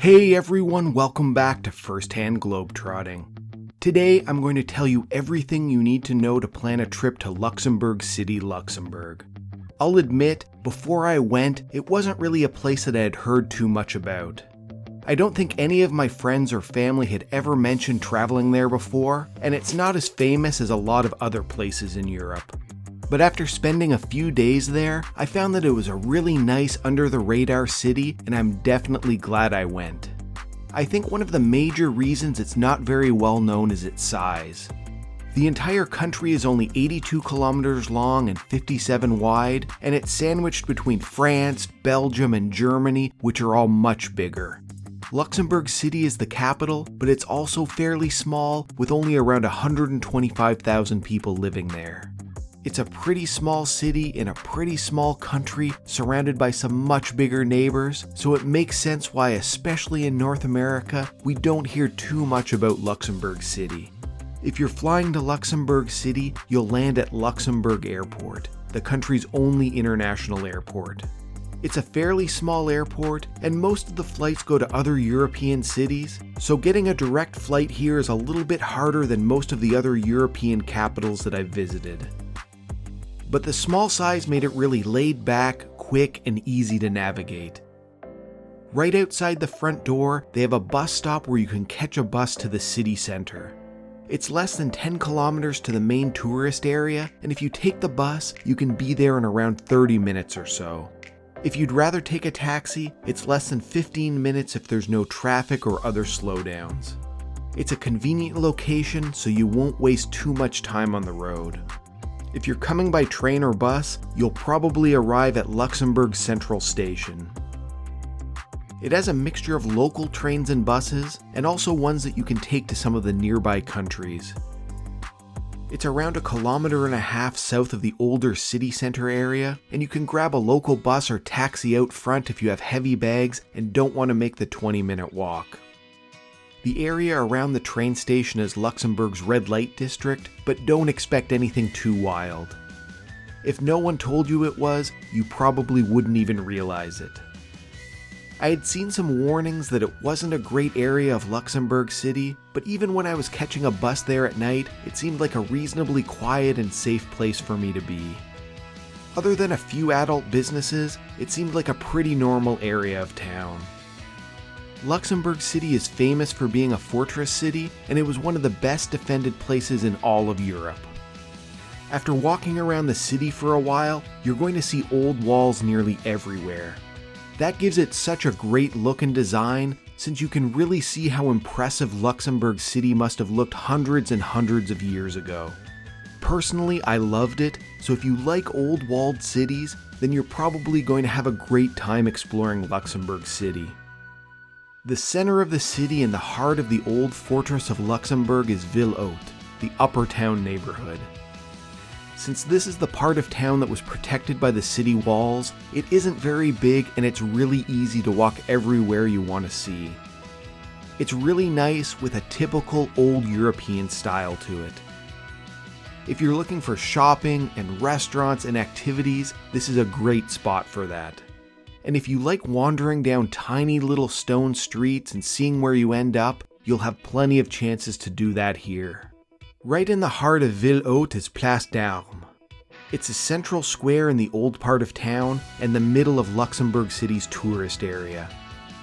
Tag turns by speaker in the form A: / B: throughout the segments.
A: Hey everyone, welcome back to First-Hand Globetrotting. Today I'm going to tell you everything you need to know to plan a trip to Luxembourg City, Luxembourg. I'll admit, before I went, it wasn't really a place that I had heard too much about. I don't think any of my friends or family had ever mentioned traveling there before, and it's not as famous as a lot of other places in Europe. But after spending a few days there, I found that it was a really nice under-the-radar city, and I'm definitely glad I went. I think one of the major reasons it's not very well known is its size. The entire country is only 82 kilometers long and 57 wide, and it's sandwiched between France, Belgium, and Germany, which are all much bigger. Luxembourg City is the capital, but it's also fairly small, with only around 125,000 people living there. It's a pretty small city in a pretty small country surrounded by some much bigger neighbors, so it makes sense why, especially in North America, we don't hear too much about Luxembourg City. If you're flying to Luxembourg City, you'll land at Luxembourg Airport, the country's only international airport. It's a fairly small airport, and most of the flights go to other European cities, so getting a direct flight here is a little bit harder than most of the other European capitals that I've visited. But the small size made it really laid back, quick, and easy to navigate. Right outside the front door, they have a bus stop where you can catch a bus to the city center. It's less than 10 kilometers to the main tourist area, and if you take the bus, you can be there in around 30 minutes or so. If you'd rather take a taxi, it's less than 15 minutes if there's no traffic or other slowdowns. It's a convenient location, so you won't waste too much time on the road. If you're coming by train or bus, you'll probably arrive at Luxembourg Central Station. It has a mixture of local trains and buses, and also ones that you can take to some of the nearby countries. It's around 1.5 kilometers south of the older city center area, and you can grab a local bus or taxi out front if you have heavy bags and don't want to make the 20-minute walk. The area around the train station is Luxembourg's red light district, but don't expect anything too wild. If no one told you it was, you probably wouldn't even realize it. I had seen some warnings that it wasn't a great area of Luxembourg City, but even when I was catching a bus there at night, it seemed like a reasonably quiet and safe place for me to be. Other than a few adult businesses, it seemed like a pretty normal area of town. Luxembourg City is famous for being a fortress city, and it was one of the best defended places in all of Europe. After walking around the city for a while, you're going to see old walls nearly everywhere. That gives it such a great look and design, since you can really see how impressive Luxembourg City must have looked hundreds and hundreds of years ago. Personally, I loved it, so if you like old walled cities, then you're probably going to have a great time exploring Luxembourg City. The center of the city and the heart of the old fortress of Luxembourg is Ville Haute, the upper town neighborhood. Since this is the part of town that was protected by the city walls, it isn't very big and it's really easy to walk everywhere you want to see. It's really nice with a typical old European style to it. If you're looking for shopping and restaurants and activities, this is a great spot for that. And if you like wandering down tiny little stone streets and seeing where you end up, you'll have plenty of chances to do that here. Right in the heart of Ville Haute is Place d'Armes. It's a central square in the old part of town and the middle of Luxembourg City's tourist area.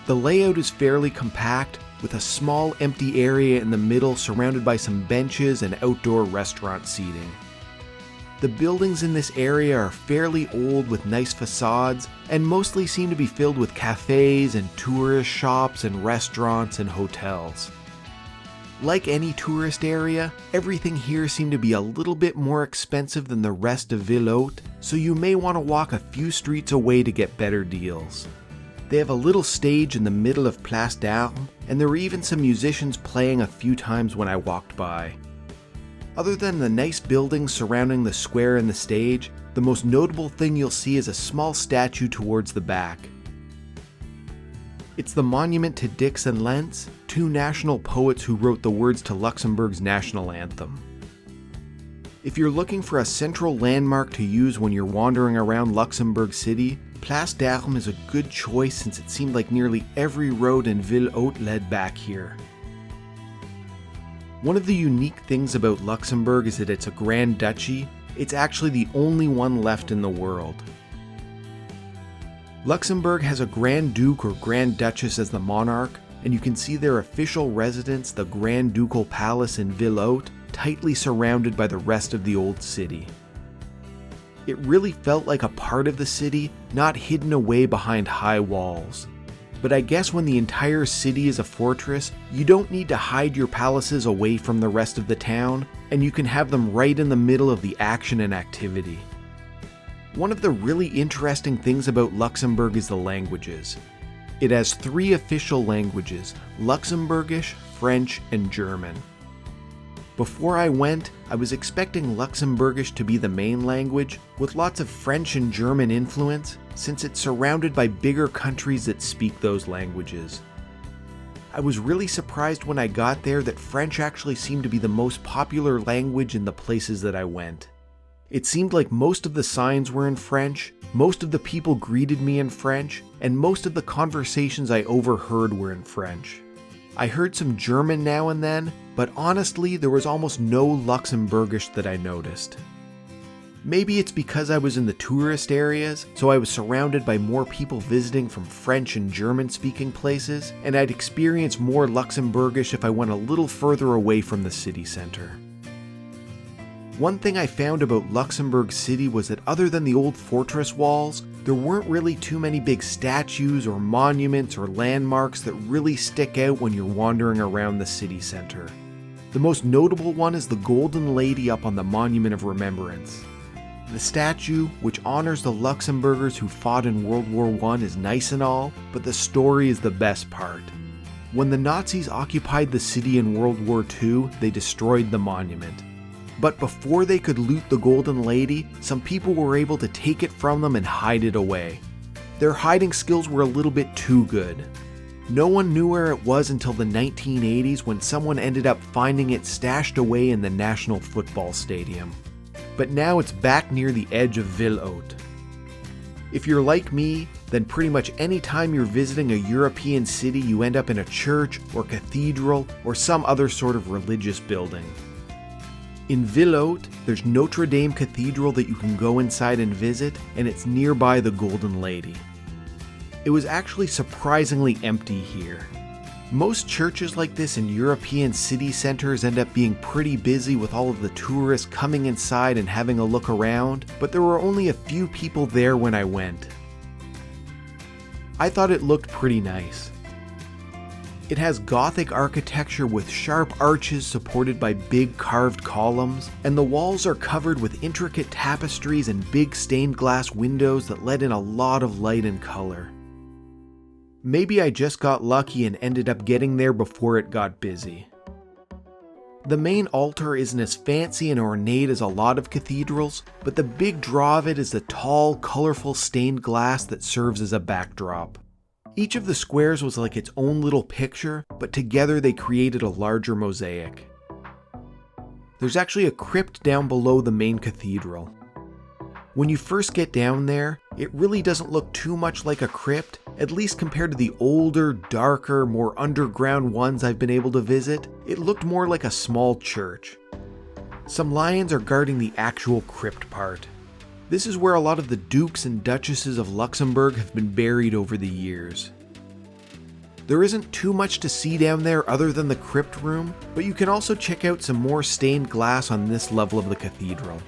A: The layout is fairly compact, with a small empty area in the middle surrounded by some benches and outdoor restaurant seating. The buildings in this area are fairly old with nice facades and mostly seem to be filled with cafes and tourist shops and restaurants and hotels. Like any tourist area, everything here seemed to be a little bit more expensive than the rest of Ville Haute, so you may want to walk a few streets away to get better deals. They have a little stage in the middle of Place d'Armes, and there were even some musicians playing a few times when I walked by. Other than the nice buildings surrounding the square and the stage, the most notable thing you'll see is a small statue towards the back. It's the monument to Dicks and Lentz, two national poets who wrote the words to Luxembourg's national anthem. If you're looking for a central landmark to use when you're wandering around Luxembourg City, Place d'Armes is a good choice since it seemed like nearly every road in Ville Haute led back here. One of the unique things about Luxembourg is that it's a Grand Duchy. It's actually the only one left in the world. Luxembourg has a Grand Duke or Grand Duchess as the monarch, and you can see their official residence, the Grand Ducal Palace in Ville Haute, tightly surrounded by the rest of the old city. It really felt like a part of the city, not hidden away behind high walls. But I guess when the entire city is a fortress, you don't need to hide your palaces away from the rest of the town, and you can have them right in the middle of the action and activity. One of the really interesting things about Luxembourg is the languages. It has 3 official languages: Luxembourgish, French, and German. Before I went, I was expecting Luxembourgish to be the main language, with lots of French and German influence, since it's surrounded by bigger countries that speak those languages. I was really surprised when I got there that French actually seemed to be the most popular language in the places that I went. It seemed like most of the signs were in French, most of the people greeted me in French, and most of the conversations I overheard were in French. I heard some German now and then, but honestly, there was almost no Luxembourgish that I noticed. Maybe it's because I was in the tourist areas, so I was surrounded by more people visiting from French and German-speaking places, and I'd experience more Luxembourgish if I went a little further away from the city center. One thing I found about Luxembourg City was that other than the old fortress walls, there weren't really too many big statues or monuments or landmarks that really stick out when you're wandering around the city center. The most notable one is the Golden Lady up on the Monument of Remembrance. The statue, which honors the Luxembourgers who fought in World War I, is nice and all, but the story is the best part. When the Nazis occupied the city in World War II, they destroyed the monument. But before they could loot the Golden Lady, some people were able to take it from them and hide it away. Their hiding skills were a little bit too good. No one knew where it was until the 1980s when someone ended up finding it stashed away in the National Football Stadium. But now it's back near the edge of Ville Haute. If you're like me, then pretty much any time you're visiting a European city, you end up in a church or cathedral or some other sort of religious building. In Ville Haute, there's Notre-Dame Cathedral that you can go inside and visit, and it's nearby the Golden Lady. It was actually surprisingly empty here. Most churches like this in European city centers end up being pretty busy with all of the tourists coming inside and having a look around, but there were only a few people there when I went. I thought it looked pretty nice. It has Gothic architecture with sharp arches supported by big carved columns, and the walls are covered with intricate tapestries and big stained glass windows that let in a lot of light and color. Maybe I just got lucky and ended up getting there before it got busy. The main altar isn't as fancy and ornate as a lot of cathedrals, but the big draw of it is the tall, colorful stained glass that serves as a backdrop. Each of the squares was like its own little picture, but together they created a larger mosaic. There's actually a crypt down below the main cathedral. When you first get down there, it really doesn't look too much like a crypt, at least compared to the older, darker, more underground ones I've been able to visit. It looked more like a small church. Some lions are guarding the actual crypt part. This is where a lot of the dukes and duchesses of Luxembourg have been buried over the years. There isn't too much to see down there other than the crypt room, but you can also check out some more stained glass on this level of the cathedral.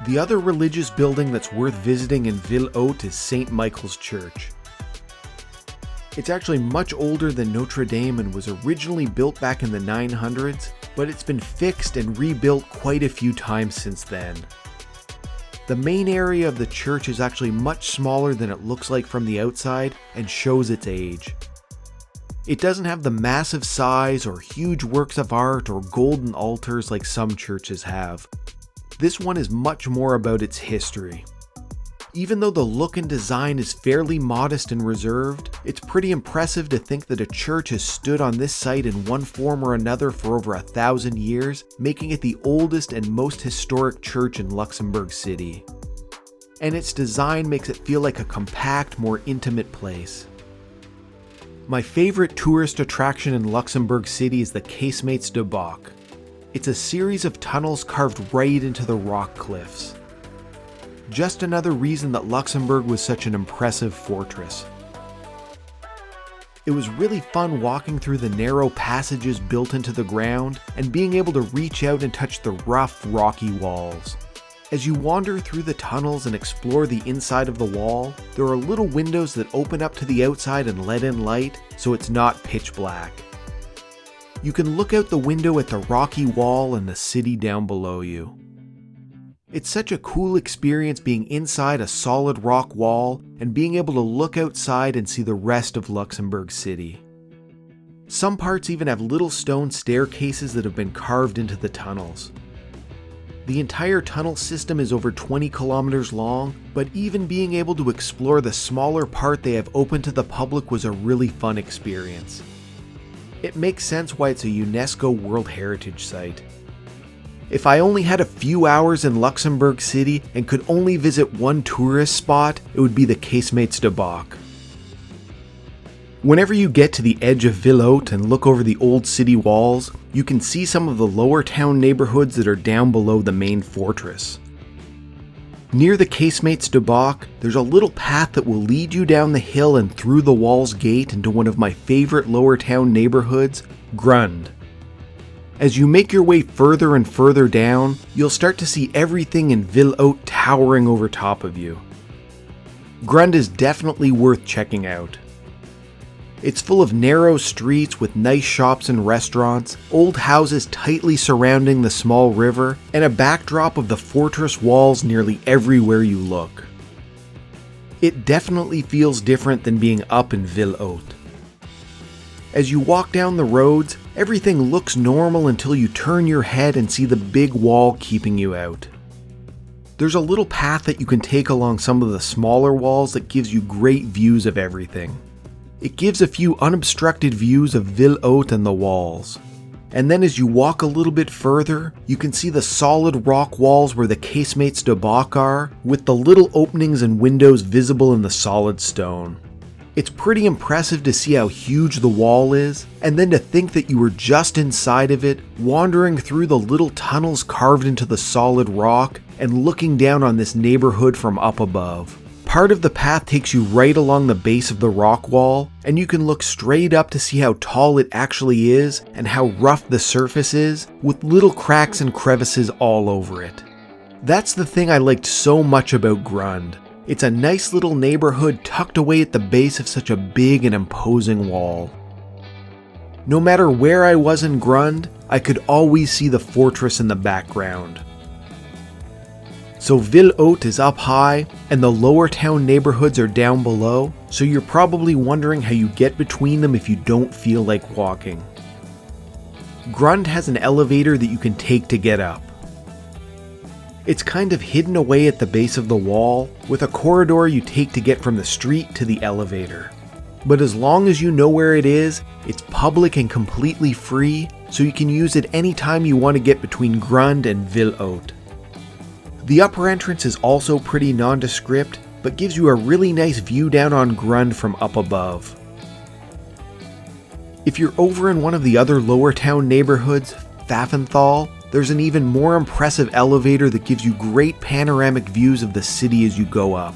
A: The other religious building that's worth visiting in Ville Haute is St. Michael's Church. It's actually much older than Notre Dame and was originally built back in the 900s, but it's been fixed and rebuilt quite a few times since then. The main area of the church is actually much smaller than it looks like from the outside and shows its age. It doesn't have the massive size or huge works of art or golden altars like some churches have. This one is much more about its history. Even though the look and design is fairly modest and reserved, it's pretty impressive to think that a church has stood on this site in one form or another for over 1,000 years, making it the oldest and most historic church in Luxembourg City. and its design makes it feel like a compact, more intimate place. My favorite tourist attraction in Luxembourg City is the Casemates du Bock. It's a series of tunnels carved right into the rock cliffs. Just another reason that Luxembourg was such an impressive fortress. It was really fun walking through the narrow passages built into the ground and being able to reach out and touch the rough, rocky walls. As you wander through the tunnels and explore the inside of the wall, there are little windows that open up to the outside and let in light, so it's not pitch black. You can look out the window at the rocky wall and the city down below you. It's such a cool experience being inside a solid rock wall and being able to look outside and see the rest of Luxembourg City. Some parts even have little stone staircases that have been carved into the tunnels. The entire tunnel system is over 20 kilometers long, but even being able to explore the smaller part they have open to the public was a really fun experience. It makes sense why it's a UNESCO World Heritage Site. If I only had a few hours in Luxembourg City and could only visit one tourist spot, it would be the Casemates du Bock. Whenever you get to the edge of Ville Haute and look over the old city walls, you can see some of the lower town neighborhoods that are down below the main fortress. Near the Casemates du Bock, there's a little path that will lead you down the hill and through the wall's gate into one of my favorite lower town neighborhoods, Grund. As you make your way further and further down, you'll start to see everything in Ville Haute towering over top of you. Grund is definitely worth checking out. It's full of narrow streets with nice shops and restaurants, old houses tightly surrounding the small river, and a backdrop of the fortress walls nearly everywhere you look. It definitely feels different than being up in Ville Haute. As you walk down the roads, everything looks normal until you turn your head and see the big wall keeping you out. There's a little path that you can take along some of the smaller walls that gives you great views of everything. It gives a few unobstructed views of Ville Haute and the walls. And then as you walk a little bit further, you can see the solid rock walls where the Casemates du Bock are, with the little openings and windows visible in the solid stone. It's pretty impressive to see how huge the wall is, and then to think that you were just inside of it, wandering through the little tunnels carved into the solid rock, and looking down on this neighborhood from up above. Part of the path takes you right along the base of the rock wall, and you can look straight up to see how tall it actually is and how rough the surface is, with little cracks and crevices all over it. That's the thing I liked so much about Grund. It's a nice little neighborhood tucked away at the base of such a big and imposing wall. No matter where I was in Grund, I could always see the fortress in the background. So Ville Haute is up high, and the lower town neighborhoods are down below, so you're probably wondering how you get between them if you don't feel like walking. Grund has an elevator that you can take to get up. It's kind of hidden away at the base of the wall, with a corridor you take to get from the street to the elevator. But as long as you know where it is, it's public and completely free, so you can use it anytime you want to get between Grund and Ville Haute. The upper entrance is also pretty nondescript, but gives you a really nice view down on Grund from up above. If you're over in one of the other lower town neighborhoods, Pfaffenthal, there's an even more impressive elevator that gives you great panoramic views of the city as you go up.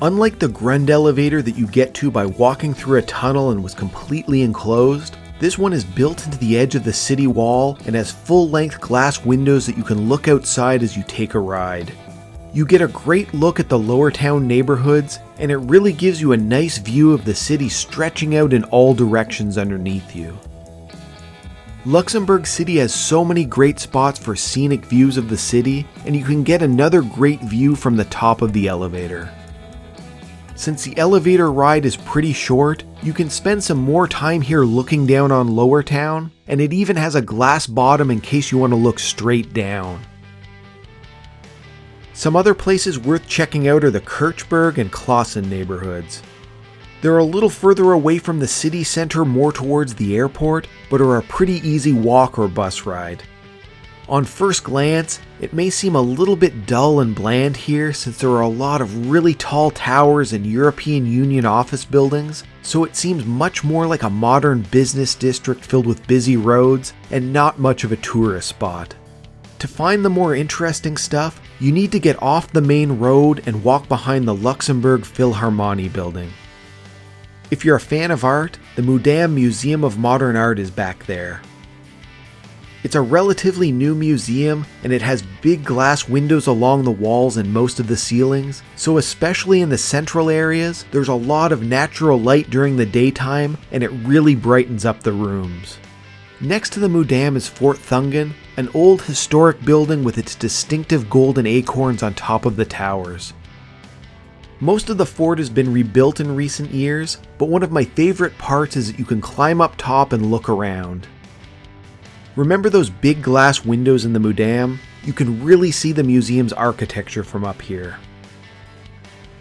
A: Unlike the Grund elevator that you get to by walking through a tunnel and was completely enclosed, this one is built into the edge of the city wall and has full-length glass windows that you can look outside as you take a ride. You get a great look at the lower town neighborhoods, and it really gives you a nice view of the city stretching out in all directions underneath you. Luxembourg City has so many great spots for scenic views of the city, and you can get another great view from the top of the elevator. Since the elevator ride is pretty short, you can spend some more time here looking down on Lower Town, and it even has a glass bottom in case you want to look straight down. Some other places worth checking out are the Kirchberg and Clausen neighborhoods. They're a little further away from the city center, more towards the airport, but are a pretty easy walk or bus ride. On first glance, it may seem a little bit dull and bland here since there are a lot of really tall towers and European Union office buildings, so it seems much more like a modern business district filled with busy roads and not much of a tourist spot. To find the more interesting stuff, you need to get off the main road and walk behind the Luxembourg Philharmonie building. If you're a fan of art, the MUDAM Museum of Modern Art is back there. It's a relatively new museum and it has big glass windows along the walls and most of the ceilings, so especially in the central areas, there's a lot of natural light during the daytime and it really brightens up the rooms. Next to the MUDAM is Fort Thungen, an old historic building with its distinctive golden acorns on top of the towers. Most of the fort has been rebuilt in recent years, but one of my favorite parts is that you can climb up top and look around. Remember those big glass windows in the MUDAM? You can really see the museum's architecture from up here.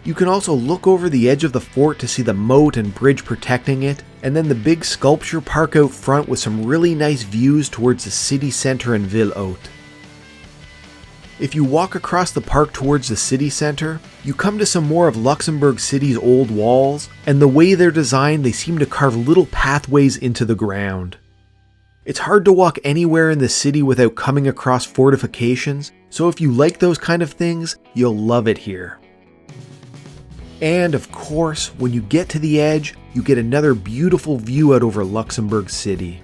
A: You can also look over the edge of the fort to see the moat and bridge protecting it, and then the big sculpture park out front with some really nice views towards the city centre and Ville Haute. If you walk across the park towards the city centre, you come to some more of Luxembourg City's old walls, and the way they're designed, they seem to carve little pathways into the ground. It's hard to walk anywhere in the city without coming across fortifications, so if you like those kind of things, you'll love it here. And of course, when you get to the edge, you get another beautiful view out over Luxembourg City.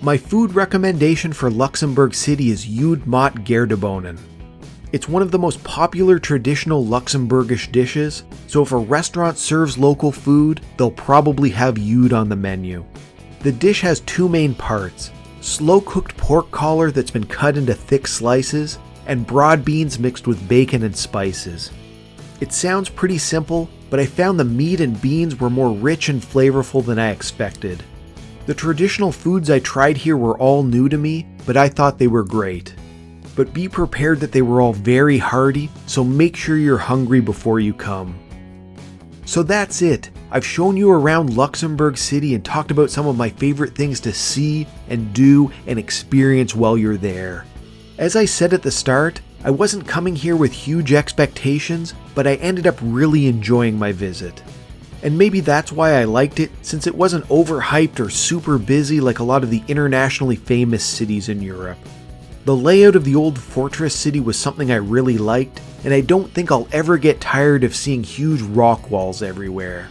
A: My food recommendation for Luxembourg City is Judd Gaardenbonen. It's one of the most popular traditional Luxembourgish dishes, so if a restaurant serves local food, they'll probably have Judd on the menu. The dish has two main parts: slow-cooked pork collar that's been cut into thick slices, and broad beans mixed with bacon and spices. It sounds pretty simple, but I found the meat and beans were more rich and flavorful than I expected. The traditional foods I tried here were all new to me, but I thought they were great. But be prepared that they were all very hearty, so make sure you're hungry before you come. So that's it. I've shown you around Luxembourg City and talked about some of my favorite things to see and do and experience while you're there. As I said at the start, I wasn't coming here with huge expectations, but I ended up really enjoying my visit. And maybe that's why I liked it, since it wasn't overhyped or super busy like a lot of the internationally famous cities in Europe. The layout of the old fortress city was something I really liked, and I don't think I'll ever get tired of seeing huge rock walls everywhere.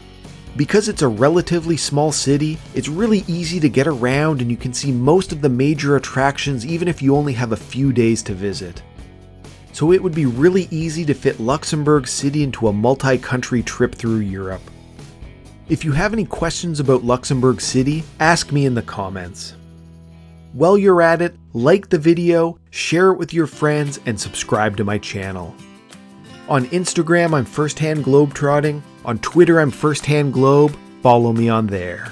A: Because it's a relatively small city, it's really easy to get around and you can see most of the major attractions even if you only have a few days to visit. So it would be really easy to fit Luxembourg City into a multi-country trip through Europe. If you have any questions about Luxembourg City, ask me in the comments. While you're at it, like the video, share it with your friends, and subscribe to my channel. On Instagram, I'm Firsthand Globetrotting. On Twitter, I'm Firsthand Globe. Follow me on there.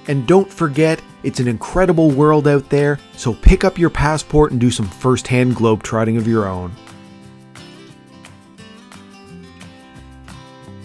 A: And don't forget, it's an incredible world out there, so pick up your passport and do some firsthand globetrotting of your own.